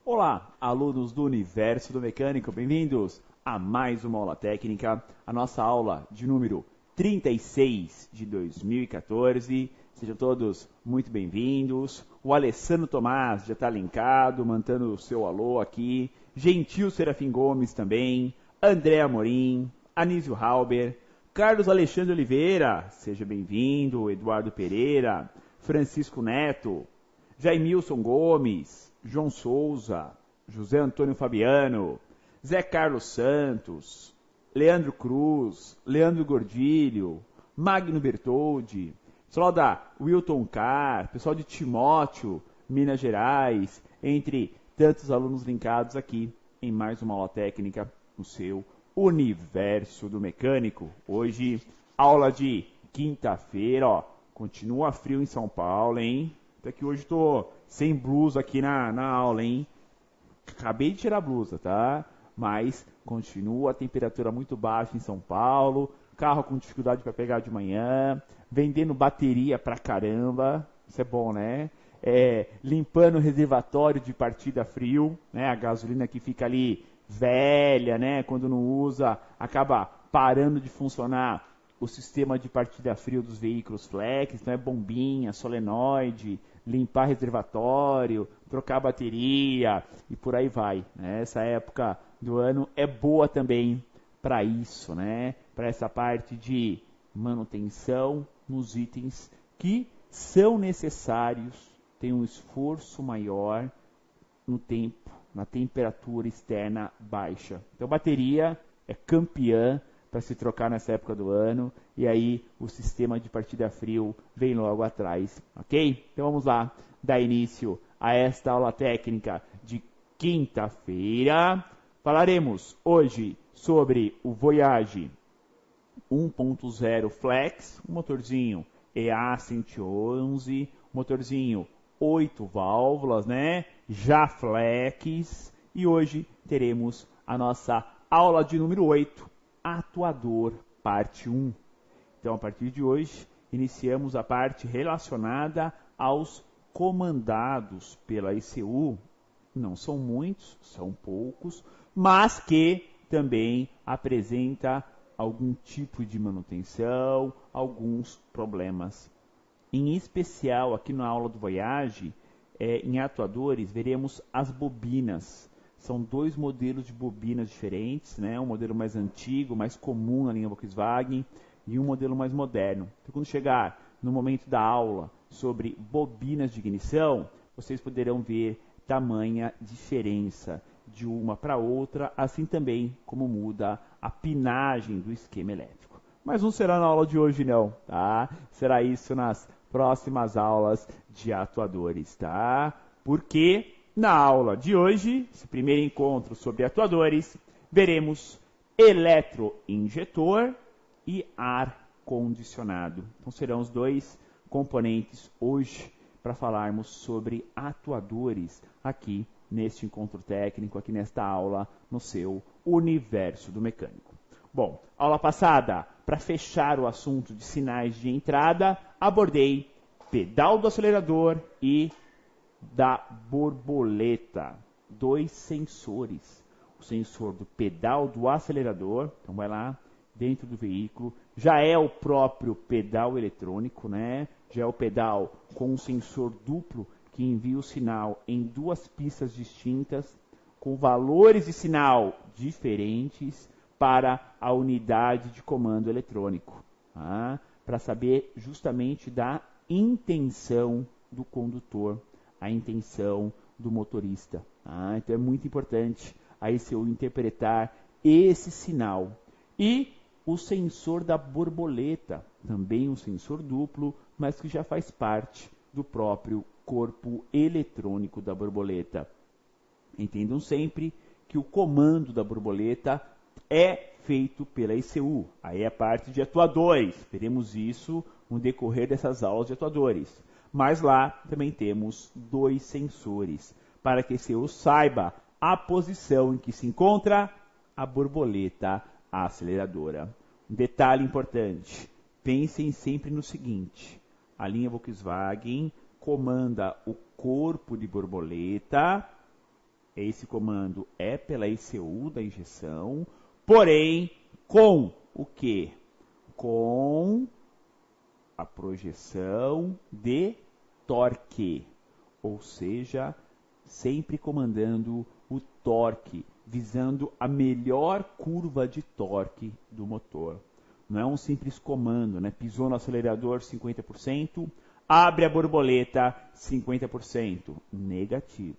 Olá, alunos do Universo do Mecânico, bem-vindos a mais uma aula técnica, a nossa aula de número 36 de 2014. Sejam todos muito bem-vindos. O Alessandro Tomás já está linkado, mantendo o seu alô aqui. Gentil Serafim Gomes também. André Amorim, Anísio Halber, Carlos Alexandre Oliveira, seja bem-vindo. Eduardo Pereira, Francisco Neto, Jaimilson Gomes, João Souza, José Antônio Fabiano, Zé Carlos Santos, Leandro Cruz, Leandro Gordilho, Magno Bertoldi, pessoal da Wilton Carr, pessoal de Timóteo, Minas Gerais, entre tantos alunos linkados aqui em mais uma aula técnica no seu Universo do Mecânico. Hoje, aula de quinta-feira, ó, continua frio em São Paulo, hein? Até que hoje tô sem blusa aqui na aula, hein? Acabei de tirar a blusa, tá? Mas continua a temperatura muito baixa em São Paulo, carro com dificuldade para pegar de manhã, vendendo bateria pra caramba, isso é bom, né? Limpando o reservatório de partida frio, né? A gasolina que fica ali velha, né? Quando não usa, acaba parando de funcionar o sistema de partida frio dos veículos flex, então é bombinha, solenoide, limpar reservatório, trocar bateria e por aí vai, né? Essa época do ano é boa também para isso, né? Para essa parte de manutenção nos itens que são necessários, tem um esforço maior no tempo, na temperatura externa baixa. Então bateria é campeã para se trocar nessa época do ano, e aí o sistema de partida frio vem logo atrás, ok? Então vamos lá, dar início a esta aula técnica de quinta-feira. Falaremos hoje sobre o Voyage 1.0 Flex, um motorzinho EA111, motorzinho 8 válvulas, né? Já Flex, e hoje teremos a nossa aula de número 8, Atuador, parte 1. Então, a partir de hoje, iniciamos a parte relacionada aos comandados pela ECU. Não são muitos, são poucos, mas que também apresenta algum tipo de manutenção, alguns problemas. Em especial, aqui na aula do Voyage, em atuadores, veremos as bobinas. São dois modelos de bobinas diferentes, né? Um modelo mais antigo, mais comum na linha Volkswagen, e um modelo mais moderno. Então, quando chegar no momento da aula sobre bobinas de ignição, vocês poderão ver tamanha diferença de uma para outra, assim também como muda a pinagem do esquema elétrico. Mas não será na aula de hoje não, tá? Será isso nas próximas aulas de atuadores, tá? Porque na aula de hoje, esse primeiro encontro sobre atuadores, veremos eletroinjetor e ar-condicionado. Então serão os dois componentes hoje para falarmos sobre atuadores aqui neste encontro técnico, aqui nesta aula, no seu Universo do Mecânico. Bom, aula passada, para fechar o assunto de sinais de entrada, abordei pedal do acelerador e da borboleta, dois sensores. O sensor do pedal do acelerador, então vai lá dentro do veículo, já é o próprio pedal eletrônico, né? Já é o pedal com um sensor duplo que envia o sinal em duas pistas distintas, com valores de sinal diferentes para a unidade de comando eletrônico, tá? Para saber justamente da intenção do condutor, a intenção do motorista. Tá? Então é muito importante aí se eu interpretar esse sinal. E o sensor da borboleta, também um sensor duplo, mas que já faz parte do próprio corpo eletrônico da borboleta. Entendam sempre que o comando da borboleta é feito pela ECU. Aí é a parte de atuadores. Veremos isso no decorrer dessas aulas de atuadores. Mas lá também temos dois sensores, para que a ECU saiba a posição em que se encontra a borboleta aceleradora. Um detalhe importante, pensem sempre no seguinte, a linha Volkswagen comanda o corpo de borboleta Esse comando é pela ECU da injeção, porém com o quê? Com a projeção de torque, ou seja, sempre comandando o torque, visando a melhor curva de torque do motor. Não é um simples comando, né? Pisou no acelerador 50%, abre a borboleta 50%. Negativo.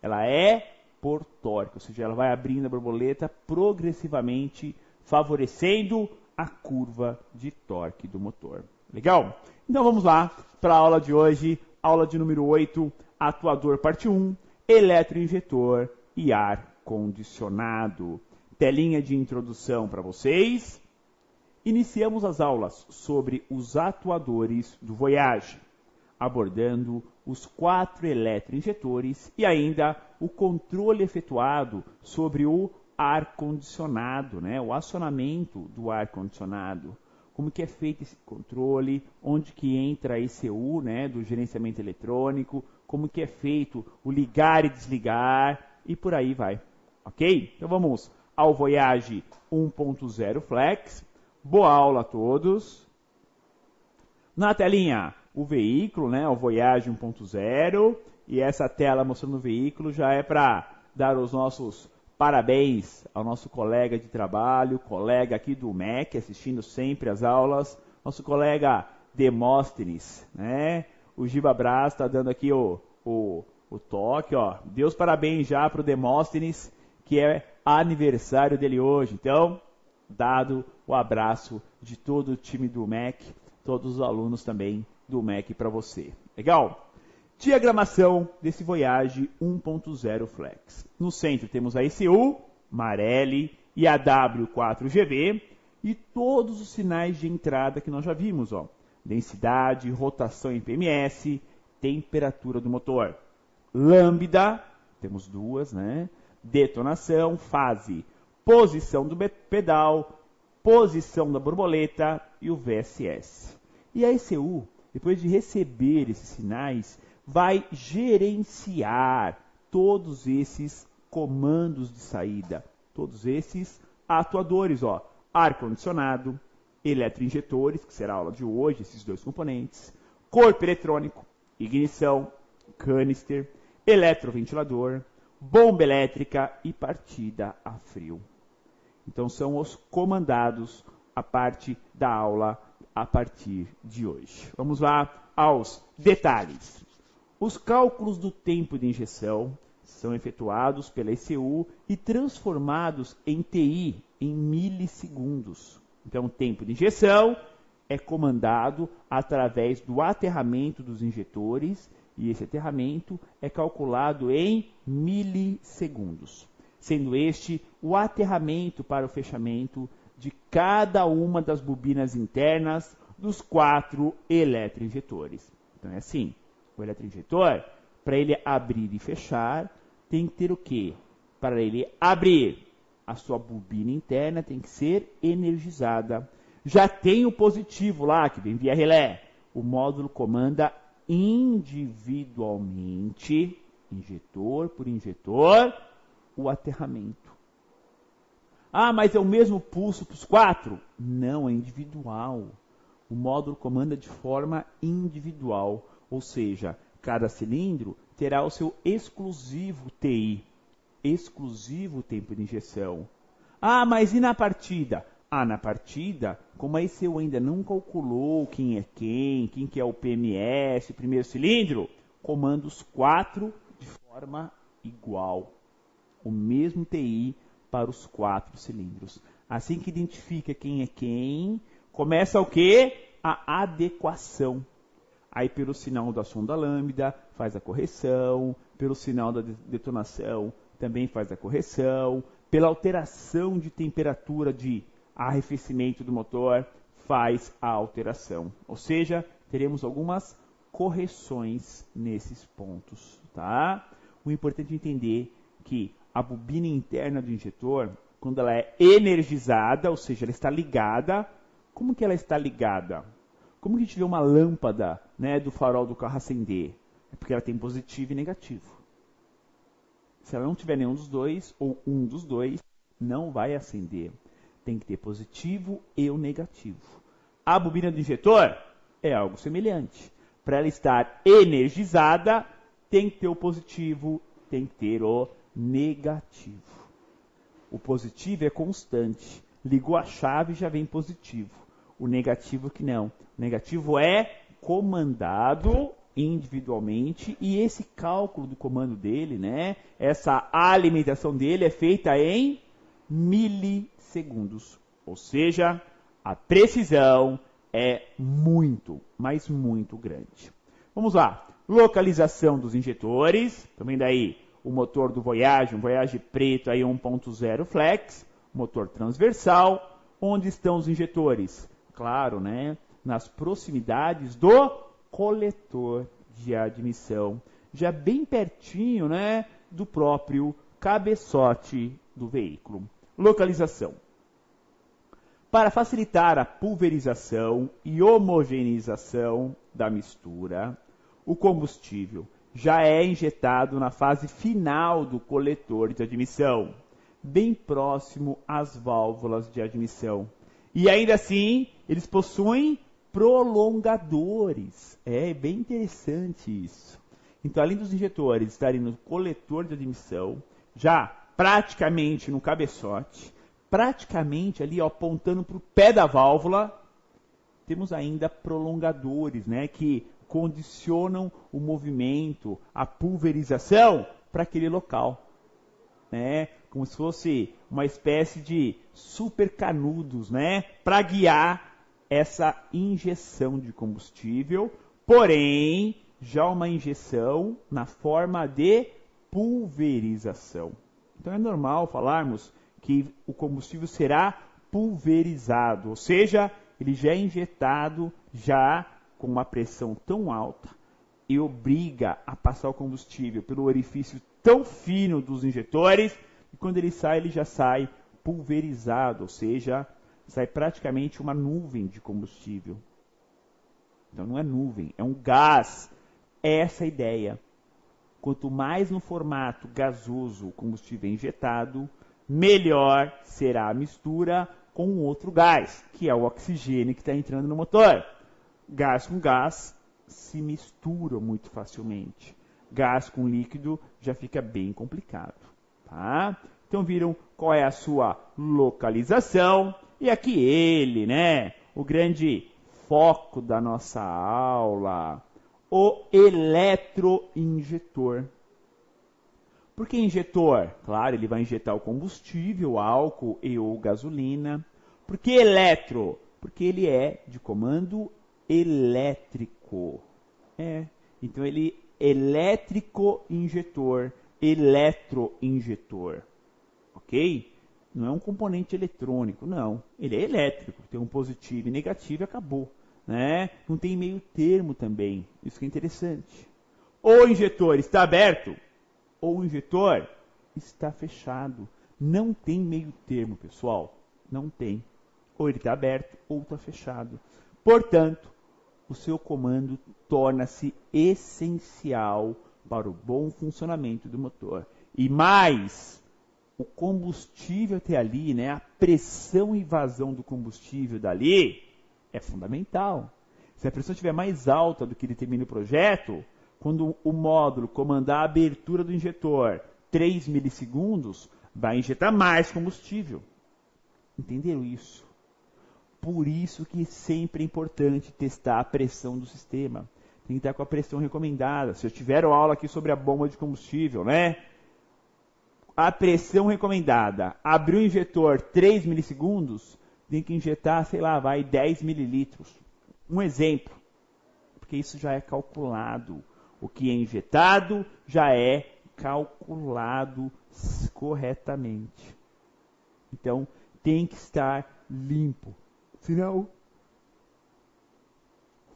Ela é por torque, ou seja, ela vai abrindo a borboleta progressivamente, favorecendo a curva de torque do motor. Legal? Então vamos lá para a aula de hoje, aula de número 8, atuador parte 1, eletroinjetor e ar condicionado. Telinha de introdução para vocês. Iniciamos as aulas sobre os atuadores do Voyage, abordando os 4 eletroinjetores e ainda o controle efetuado sobre o ar-condicionado, né? O acionamento do ar-condicionado. Como que é feito esse controle, onde que entra a ECU, né, do gerenciamento eletrônico, como que é feito o ligar e desligar e por aí vai, ok? Então vamos ao Voyage 1.0 Flex. Boa aula a todos. Na telinha, o veículo, né, o Voyage 1.0, e essa tela mostrando o veículo já é para dar os nossos parabéns ao nosso colega de trabalho, colega aqui do MEC, assistindo sempre as aulas, nosso colega Demóstenes, né? O Giba Brás está dando aqui o toque, ó. Deus parabéns já para o Demóstenes, que é aniversário dele hoje. Então, dado o abraço de todo o time do MEC, todos os alunos também do MEC para você. Legal? Diagramação desse Voyage 1.0 Flex. No centro temos a ECU, Marelli e a W4GV e todos os sinais de entrada que nós já vimos, ó. Densidade, rotação em PMS, temperatura do motor. Lambda, temos duas, né? Detonação, fase, posição do pedal, posição da borboleta e o VSS. E a ECU, depois de receber esses sinais, vai gerenciar todos esses comandos de saída, todos esses atuadores, ó, ar-condicionado, eletroinjetores, que será a aula de hoje, esses dois componentes, corpo eletrônico, ignição, canister, eletroventilador, bomba elétrica e partida a frio. Então são os comandados a parte da aula a partir de hoje. Vamos lá aos detalhes. Os cálculos do tempo de injeção são efetuados pela ECU e transformados em TI, em milissegundos. Então, o tempo de injeção é comandado através do aterramento dos injetores e esse aterramento é calculado em milissegundos, sendo este o aterramento para o fechamento de cada uma das bobinas internas dos 4 eletroinjetores. Então, é assim. O eletroinjetor, para ele abrir e fechar, tem que ter o quê? Para ele abrir, a sua bobina interna tem que ser energizada. Já tem o positivo lá, que vem via relé. O módulo comanda individualmente, injetor por injetor, o aterramento. Ah, mas é o mesmo pulso para os 4? Não, é individual. O módulo comanda de forma individual. Ou seja, cada cilindro terá o seu exclusivo TI, exclusivo tempo de injeção. Ah, mas e na partida? Ah, na partida, como a ECU ainda não calculou quem é quem que é o PMS, primeiro cilindro, comanda os 4 de forma igual. O mesmo TI para os 4 cilindros. Assim que identifica quem é quem, começa o quê? A adequação. Aí, pelo sinal da sonda lambda, faz a correção. Pelo sinal da detonação, também faz a correção. Pela alteração de temperatura de arrefecimento do motor, faz a alteração. Ou seja, teremos algumas correções nesses pontos, tá? O importante é entender que a bobina interna do injetor, quando ela é energizada, ou seja, ela está ligada, como que ela está ligada? Como que a gente vê uma lâmpada, né, do farol do carro acender? É porque ela tem positivo e negativo. Se ela não tiver nenhum dos dois, ou um dos dois, não vai acender. Tem que ter positivo e o negativo. A bobina do injetor é algo semelhante. Para ela estar energizada, tem que ter o positivo, tem que ter o negativo. O positivo é constante. Ligou a chave e já vem positivo. O negativo que não. O negativo é comandado individualmente e esse cálculo do comando dele, né, essa alimentação dele é feita em milissegundos. Ou seja, a precisão é muito, mas muito grande. Vamos lá. Localização dos injetores. Também daí o motor do Voyage, um Voyage preto aí 1.0 flex, motor transversal. Onde estão os injetores? Claro, né? Nas proximidades do coletor de admissão, já bem pertinho, né, do próprio cabeçote do veículo. Localização. Para facilitar a pulverização e homogeneização da mistura, o combustível já é injetado na fase final do coletor de admissão, bem próximo às válvulas de admissão. E ainda assim, eles possuem prolongadores. É bem interessante isso. Então, além dos injetores estarem no coletor de admissão, já praticamente no cabeçote, praticamente ali ó, apontando para o pé da válvula, temos ainda prolongadores, né, que condicionam o movimento, a pulverização para aquele local, né, como se fosse uma espécie de super canudos, né, para guiar essa injeção de combustível, porém, já uma injeção na forma de pulverização. Então é normal falarmos que o combustível será pulverizado, ou seja, ele já é injetado já com uma pressão tão alta e obriga a passar o combustível pelo orifício tão fino dos injetores, e quando ele sai, ele já sai pulverizado, ou seja, sai praticamente uma nuvem de combustível. Então não é nuvem, é um gás. Essa é a ideia. Quanto mais no formato gasoso o combustível é injetado, melhor será a mistura com outro gás, que é o oxigênio que está entrando no motor. Gás com gás se misturam muito facilmente. Gás com líquido já fica bem complicado. Tá? Então viram qual é a sua localização. E aqui ele, né? O grande foco da nossa aula, o eletroinjetor. Por que injetor? Claro, ele vai injetar o combustível, álcool e ou gasolina. Por que eletro? Porque ele é de comando elétrico. Então ele é elétrico injetor, eletroinjetor. Ok? Não é um componente eletrônico, não. Ele é elétrico, tem um positivo e negativo e acabou. Né? Não tem meio termo também. Isso que é interessante. Ou o injetor está aberto, ou o injetor está fechado. Não tem meio termo, pessoal. Não tem. Ou ele está aberto, ou está fechado. Portanto, o seu comando torna-se essencial para o bom funcionamento do motor. E mais, o combustível até ali, né, a pressão e vazão do combustível dali é fundamental. Se a pressão estiver mais alta do que determina o projeto, quando o módulo comandar a abertura do injetor 3 milissegundos, vai injetar mais combustível. Entenderam isso? Por isso que sempre é importante testar a pressão do sistema. Tem que estar com a pressão recomendada. Se eu tiver aula aqui sobre a bomba de combustível, né? A pressão recomendada. Abriu o injetor 3 milissegundos, tem que injetar, sei lá, vai 10 mililitros. Um exemplo. Porque isso já é calculado. O que é injetado já é calculado corretamente. Então, tem que estar limpo. Senão,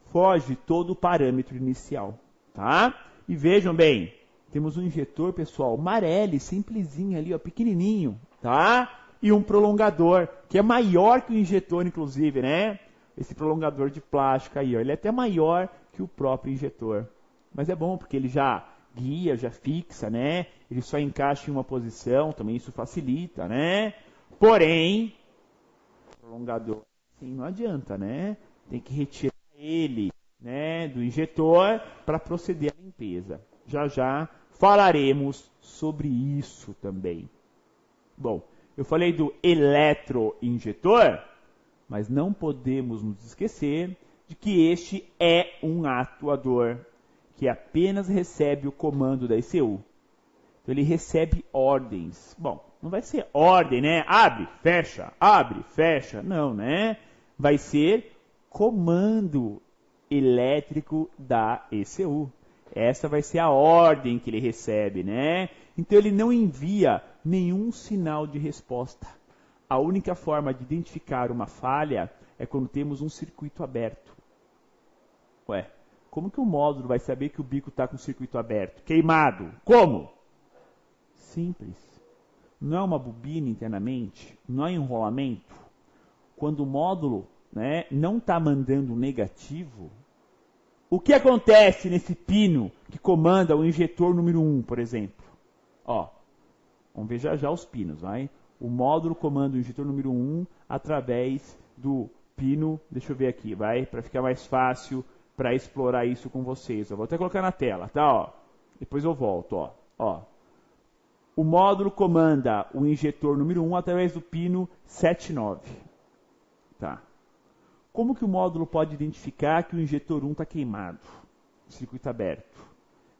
foge todo o parâmetro inicial. Tá? E vejam bem, temos um injetor, pessoal, Marelli, simplesinho ali, ó, pequenininho. Tá? E um prolongador, que é maior que o injetor, inclusive, né? Esse prolongador de plástico aí, ó, ele é até maior que o próprio injetor. Mas é bom, porque ele já guia já fixa, né? Ele só encaixa em uma posição, também isso facilita, né? Porém, prolongador, sim, não adianta, né? Tem que retirar ele, né, do injetor para proceder à limpeza. Já já falaremos sobre isso também. Bom, eu falei do eletroinjetor, mas não podemos nos esquecer de que este é um atuador que apenas recebe o comando da ECU. Então ele recebe ordens. Bom, não vai ser ordem, né? Abre, fecha. Não, né? Vai ser comando elétrico da ECU. Essa vai ser a ordem que ele recebe, né? Então ele não envia nenhum sinal de resposta. A única forma de identificar uma falha é quando temos um circuito aberto. Ué, como que o módulo vai saber que o bico está com o circuito aberto? Queimado. Como? Simples. Não é uma bobina internamente, não é enrolamento. Quando o módulo, né, não está mandando negativo, o que acontece nesse pino que comanda o injetor número 1, por exemplo? Ó, vamos ver já os pinos, vai? O módulo comanda o injetor número 1 através do pino, deixa eu ver aqui, vai, para ficar mais fácil para explorar isso com vocês. Eu vou até colocar na tela, tá? Ó, depois eu volto, ó. O módulo comanda o injetor número 1 através do pino 79. Tá. Como que o módulo pode identificar que o injetor 1 está queimado? Circuito aberto.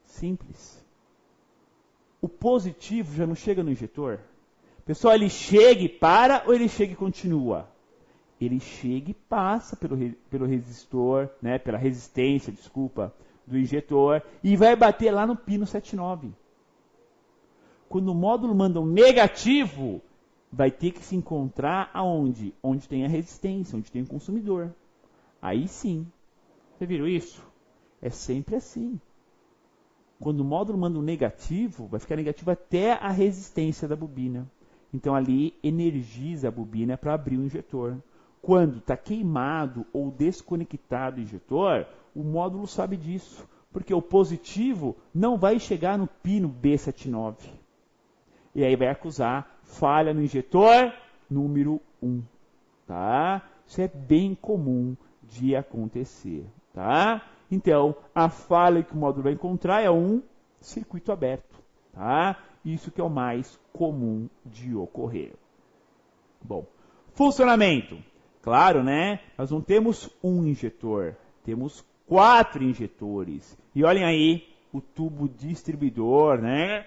Simples. O positivo já não chega no injetor? Pessoal, ele chega e para ou ele chega e continua? Ele chega e passa pelo resistor, né, pela resistência, desculpa, do injetor e vai bater lá no pino 79. Quando o módulo manda um negativo, vai ter que se encontrar aonde? Onde tem a resistência, onde tem o consumidor. Aí sim. Você viram isso? É sempre assim. Quando o módulo manda um negativo, vai ficar negativo até a resistência da bobina. Então ali energiza a bobina para abrir o injetor. Quando está queimado ou desconectado o injetor, o módulo sabe disso, porque o positivo não vai chegar no pino B79. E aí vai acusar falha no injetor número 1. Tá? Isso é bem comum de acontecer. Tá? Então, a falha que o módulo vai encontrar é um circuito aberto. Tá? Isso que é o mais comum de ocorrer. Bom, funcionamento. Claro, né? Nós não temos um injetor, temos 4 injetores. E olhem aí o tubo distribuidor, né?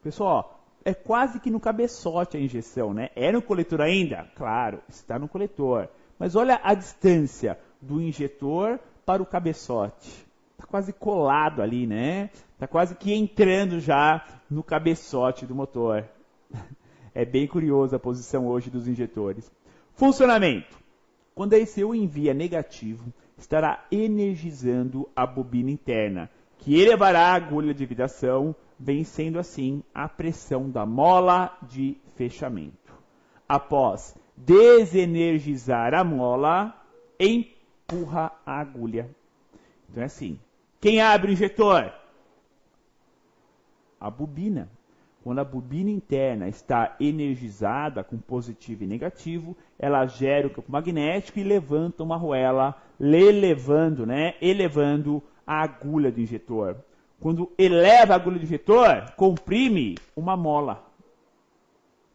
Pessoal, é quase que no cabeçote a injeção, né? É no coletor ainda? Claro, está no coletor. Mas olha a distância do injetor para o cabeçote. Está quase colado ali, né? Está quase que entrando já no cabeçote do motor. É bem curioso a posição hoje dos injetores. Funcionamento. Quando a ECU envia negativo, estará energizando a bobina interna, que elevará a agulha de vibração, vencendo assim a pressão da mola de fechamento. Após desenergizar a mola, empurra a agulha. Então é assim. Quem abre o injetor? A bobina. Quando a bobina interna está energizada com positivo e negativo, ela gera o campo magnético e levanta uma arruela, elevando a agulha do injetor. Quando eleva a agulha do injetor, comprime uma mola.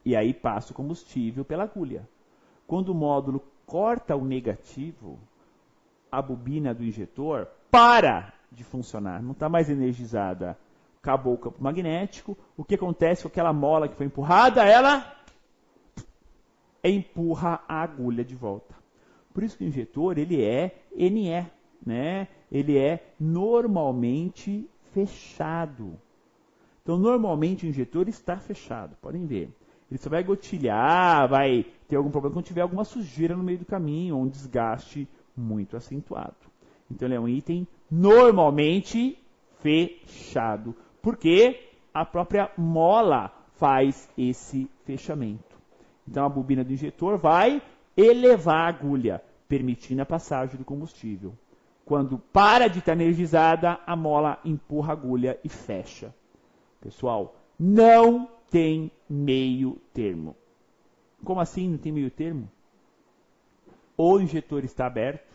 E aí passa o combustível pela agulha. Quando o módulo corta o negativo, a bobina do injetor para de funcionar, não está mais energizada. Acabou o campo magnético. O que acontece com aquela mola que foi empurrada? Ela empurra a agulha de volta. Por isso que o injetor ele é NE, né? Ele é normalmente fechado. Então, normalmente o injetor está fechado. Podem ver. Ele só vai gotilhar, vai ter algum problema quando tiver alguma sujeira no meio do caminho ou um desgaste muito acentuado. Então, ele é um item normalmente fechado. Porque a própria mola faz esse fechamento. Então a bobina do injetor vai elevar a agulha, permitindo a passagem do combustível. Quando para de estar energizada, a mola empurra a agulha e fecha. Pessoal, não tem meio termo. Como assim não tem meio termo? Ou o injetor está aberto,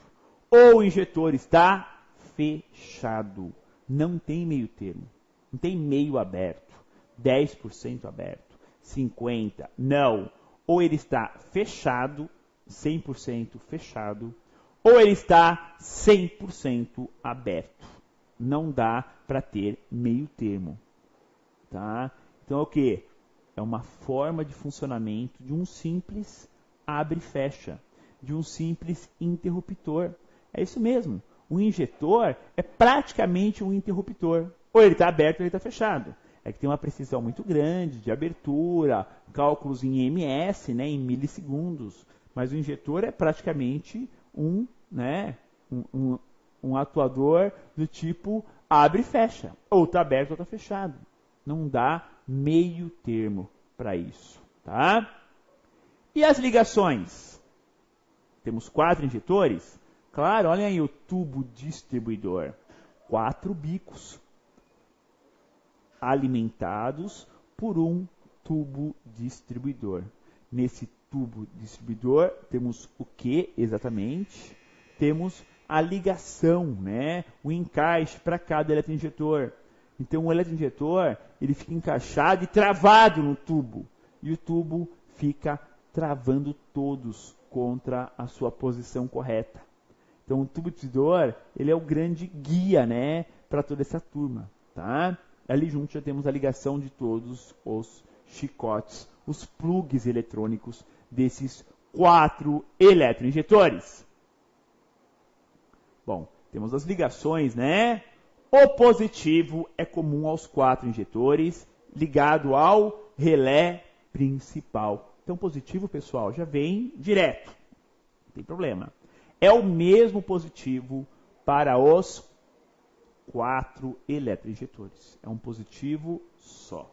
ou o injetor está fechado. Não tem meio termo. Não tem meio aberto, 10% aberto, 50%. Não. Ou ele está fechado, 100% fechado, ou ele está 100% aberto. Não dá para ter meio termo. Tá? Então é o que? É uma forma de funcionamento de um simples abre e fecha, de um simples interruptor. É isso mesmo. O injetor é praticamente um interruptor. Ou ele está aberto ou ele está fechado. É que tem uma precisão muito grande de abertura, cálculos em ms, né, em milissegundos. Mas o injetor é praticamente um atuador do tipo abre e fecha. Ou está aberto ou está fechado. Não dá meio termo para isso. Tá? E as ligações? Temos 4 injetores. Claro, olhem aí o tubo distribuidor. 4 bicos alimentados por um tubo distribuidor. Nesse tubo distribuidor temos o que exatamente? Temos a ligação, né? O encaixe para cada eletroinjetor. Então o eletroinjetor ele fica encaixado e travado no tubo. E o tubo fica travando todos contra a sua posição correta. Então o tubo distribuidor ele é o grande guia, né, para toda essa turma. Tá? Ali junto já temos a ligação de todos os chicotes, os plugs eletrônicos desses 4 eletroinjetores. Bom, temos as ligações, né? O positivo é comum aos 4 injetores, ligado ao relé principal. Então, positivo, pessoal, já vem direto. Não tem problema. É o mesmo positivo para os 4 eletroinjetores. É um positivo só.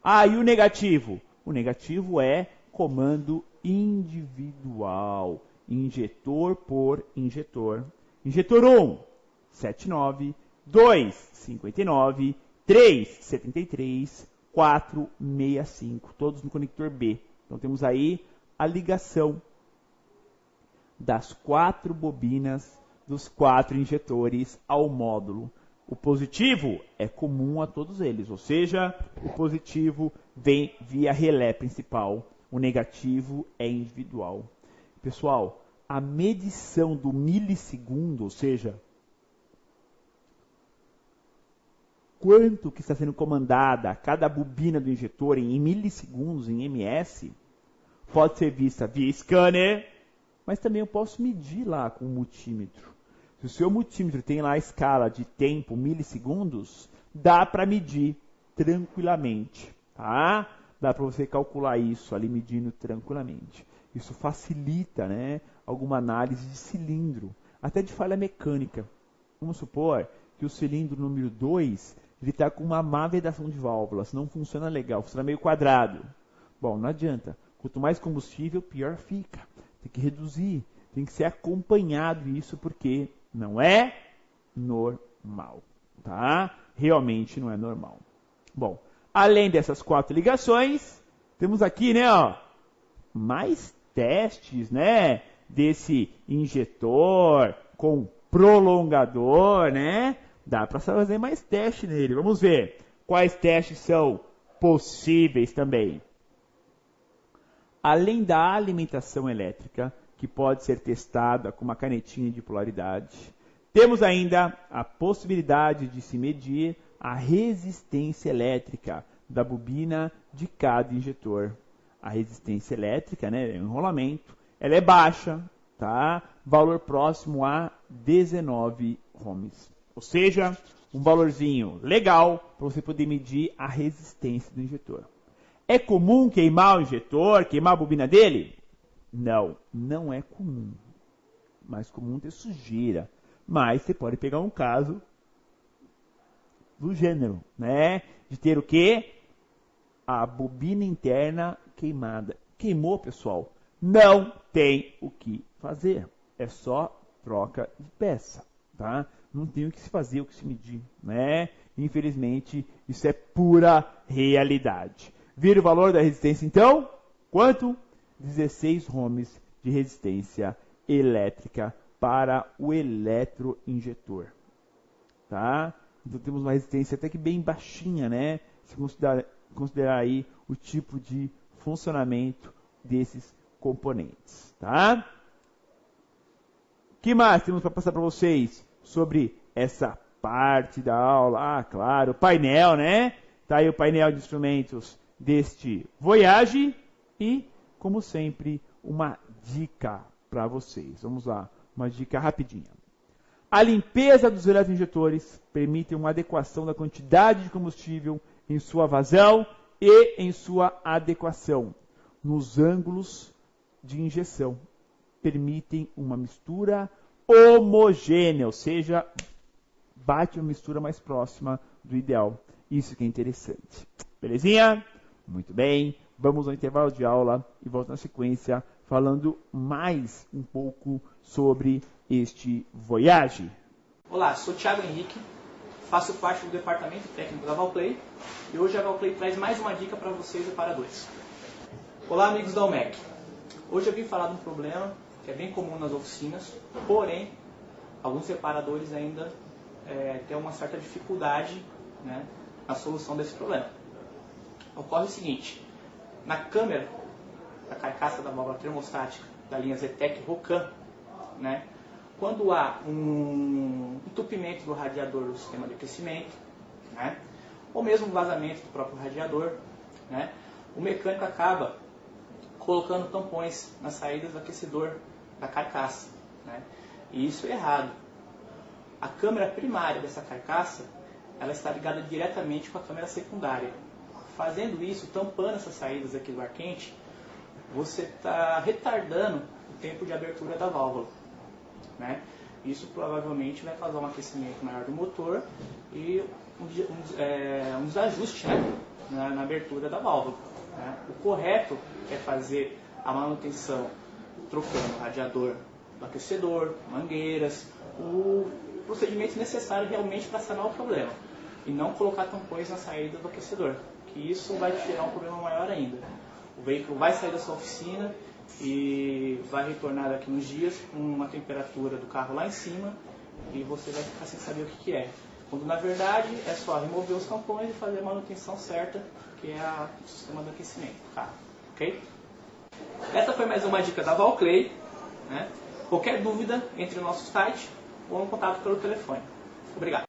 Ah, e o negativo? O negativo é comando individual. Injetor por injetor. Injetor 1, 79. 2, 59, 3, 73, 4, 65, todos no conector B. Então temos aí a ligação das 4 bobinas dos 4 injetores ao módulo. O positivo é comum a todos eles, ou seja, o positivo vem via relé principal, o negativo é individual. Pessoal, a medição do milissegundo, ou seja, quanto que está sendo comandada cada bobina do injetor em milissegundos, em ms, pode ser vista via scanner, mas também eu posso medir lá com o multímetro. Se o seu multímetro tem lá a escala de tempo, milissegundos, dá para medir tranquilamente. Tá? Dá para você calcular isso ali medindo tranquilamente. Isso facilita, né, alguma análise de cilindro, até de falha mecânica. Vamos supor que o cilindro número 2 ele está com uma má vedação de válvulas, não funciona legal, funciona meio quadrado. Bom, não adianta. Quanto mais combustível, pior fica. Tem que reduzir, tem que ser acompanhado isso, porque não é normal. Tá? Realmente não é normal. Bom, além dessas 4 ligações, temos aqui, né, ó, mais testes, né, desse injetor com prolongador, né? Dá para fazer mais teste nele. Vamos ver quais testes são possíveis também. Além da alimentação elétrica, que pode ser testada com uma canetinha de polaridade, temos ainda a possibilidade de se medir a resistência elétrica da bobina de cada injetor. A resistência elétrica, né, o enrolamento, ela é baixa, tá? Valor próximo a 19 ohms. Ou seja, um valorzinho legal para você poder medir a resistência do injetor. É comum queimar o injetor, queimar a bobina dele? Não, não é comum. Mais comum ter sujeira. Mas você pode pegar um caso do gênero, né? De ter o quê? A bobina interna queimada. Queimou, pessoal? Não tem o que fazer. É só troca de peça, tá? não tem o que se fazer, o que se medir, né? Infelizmente, isso é pura realidade. Vira o valor da resistência, então? Quanto? 16 ohms de resistência elétrica para o eletroinjetor. Tá? Então temos uma resistência até que bem baixinha, né? Se considerar aí o tipo de funcionamento desses componentes, tá? O que mais temos para passar para vocês sobre essa parte da aula? Ah, claro, painel, né? Tá aí o painel de instrumentos deste Voyage e, como sempre, uma dica para vocês. Vamos lá, uma dica rapidinha. A limpeza dos eletroinjetores permite uma adequação da quantidade de combustível em sua vazão e em sua adequação nos ângulos de injeção. Permitem uma mistura homogênea, ou seja, bate uma mistura mais próxima do ideal. Isso que é interessante. Belezinha? Muito bem. Vamos ao intervalo de aula e volto na sequência falando mais um pouco sobre este Voyage. Olá, sou Thiago Henrique, faço parte do departamento técnico da Valplay e hoje a Valplay traz mais uma dica para vocês e para dois. Olá, amigos da UMEC. Hoje eu vim falar de um problema que é bem comum nas oficinas, porém, alguns separadores ainda têm uma certa dificuldade, né, na solução desse problema. Ocorre o seguinte, na câmera da carcaça da válvula termostática da linha Zetec Rocan, né, quando há um entupimento do radiador do sistema de aquecimento, né, ou mesmo um vazamento do próprio radiador, né, o mecânico acaba colocando tampões nas saídas do aquecedor da carcaça, né, e isso é errado. A câmera primária dessa carcaça ela está ligada diretamente com a câmera secundária. Fazendo isso, tampando essas saídas aqui do ar quente, você está retardando o tempo de abertura da válvula, né? Isso provavelmente vai causar um aquecimento maior do motor e um desajuste, né, na abertura da válvula, né? O correto é fazer a manutenção trocando o radiador do aquecedor, mangueiras, o procedimento necessário realmente para sanar o problema e não colocar tampões na saída do aquecedor, que isso vai te gerar um problema maior ainda. O veículo vai sair da sua oficina e vai retornar daqui uns dias com uma temperatura do carro lá em cima e você vai ficar sem saber o que é. Quando na verdade é só remover os tampões e fazer a manutenção certa, que é o sistema de aquecimento do carro. Ok? Essa foi mais uma dica da Valplay, né? Qualquer dúvida, entre no nosso site ou no contato pelo telefone. Obrigado.